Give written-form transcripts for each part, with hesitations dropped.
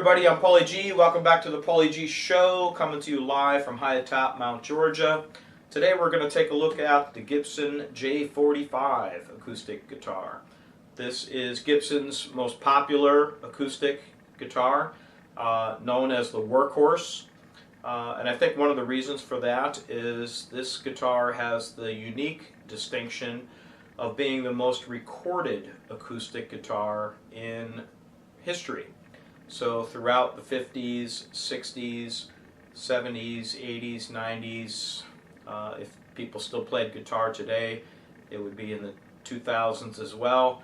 everybody, I'm Paulie G. Welcome back to the Paulie G Show, coming to you live from high atop Mount Georgia. Today we're going to take a look at the Gibson J-45 acoustic guitar. This is Gibson's most popular acoustic guitar, known as the workhorse. And I think one of the reasons for that is this guitar has the unique distinction of being the most recorded acoustic guitar in history. So throughout the 50s, 60s, 70s, 80s, 90s, if people still played guitar today, it would be in the 2000s as well.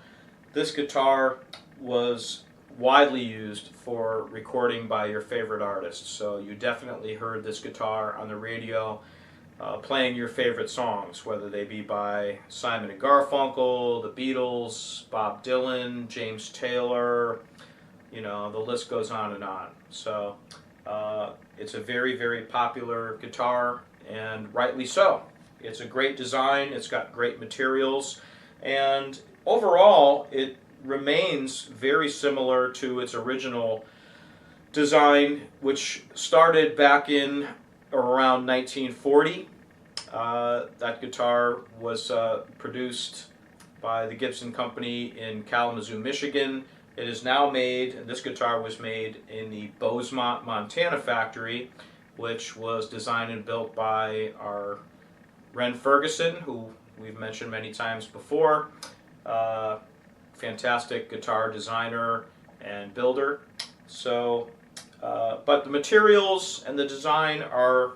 This guitar was widely used for recording by your favorite artists. So you definitely heard this guitar on the radio playing your favorite songs, whether they be by Simon and Garfunkel, the Beatles, Bob Dylan, James Taylor. You know, the list goes on and on. So it's a very, very popular guitar, and rightly so. It's a great design, it's got great materials, and overall it remains very similar to its original design, which started back in around 1940. That guitar was produced by the Gibson Company in Kalamazoo, Michigan. It is now made, and this guitar was made in the Bozeman, Montana factory, which was designed and built by our Ren Ferguson, who we've mentioned many times before. Fantastic guitar designer and builder. So, but the materials and the design are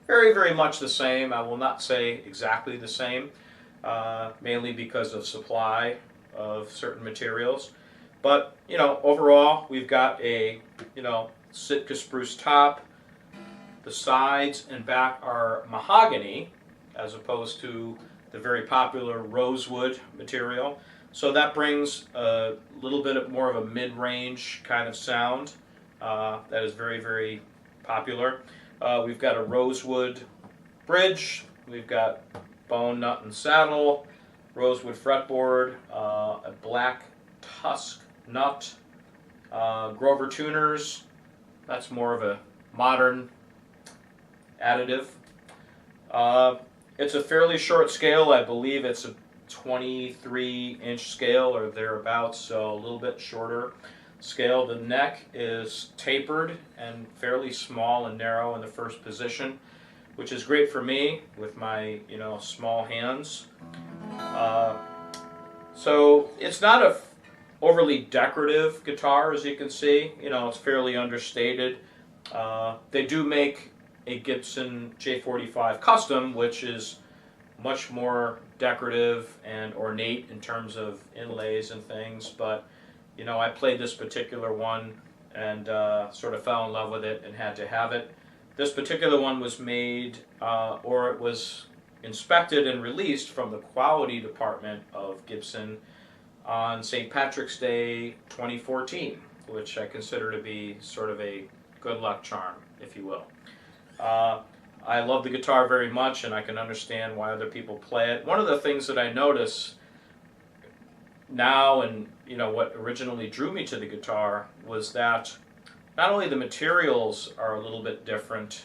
very, very much the same. I will not say exactly the same, mainly because of supply of certain materials. But, you know, overall, we've got a, Sitka spruce top. The sides and back are mahogany, as opposed to the very popular rosewood material. So that brings a little bit more of a mid-range kind of sound that is very, very popular. We've got a rosewood bridge. We've got bone, nut, and saddle, rosewood fretboard, a black tusk nut, Grover tuners. That's more of a modern additive. It's a fairly short scale. I believe it's a 23-inch scale or thereabouts, so a little bit shorter scale. The neck is tapered and fairly small and narrow in the first position, which is great for me with my small hands. So it's not a overly decorative guitar, as you can see. It's fairly understated. They do make a Gibson J-45 Custom, which is much more decorative and ornate in terms of inlays and things, but I played this particular one and sort of fell in love with it and had to have it. This particular one was made, or it was inspected and released from the quality department of Gibson on St. Patrick's Day 2014, which I consider to be sort of a good luck charm, if you will. I love the guitar very much, and I can understand why other people play it. One of the things that I notice now, and what originally drew me to the guitar, was that not only the materials are a little bit different,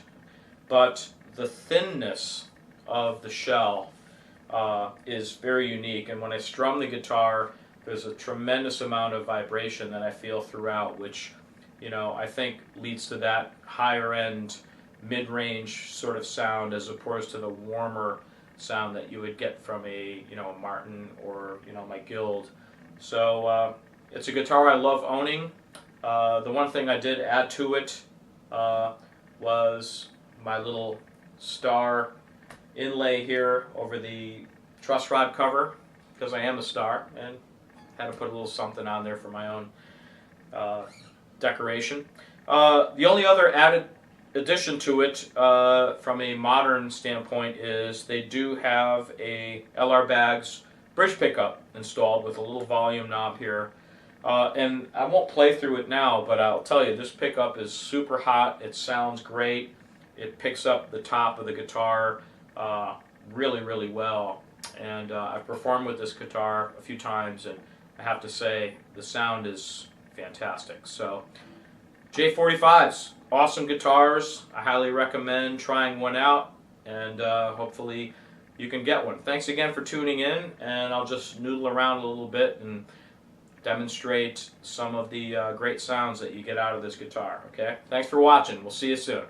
but the thinness of the shell is very unique. And when I strum the guitar, there's a tremendous amount of vibration that I feel throughout, which I think leads to that higher end mid-range sort of sound, as opposed to the warmer sound that you would get from a Martin or my Guild. So it's a guitar I love owning. The one thing I did add to it was my little star inlay here over the truss rod cover, because I am a star and had to put a little something on there for my own decoration. The only other added addition to it from a modern standpoint is they do have a LR Baggs bridge pickup installed with a little volume knob here. And I won't play through it now, but I'll tell you, this pickup is super hot. It sounds great. It picks up the top of the guitar really, really well. And I've performed with this guitar a few times, and I have to say the sound is fantastic. So J-45s, awesome guitars. I highly recommend trying one out, and hopefully you can get one. Thanks again for tuning in, and I'll just noodle around a little bit and demonstrate some of the great sounds that you get out of this guitar. Okay? Thanks for watching. We'll see you soon.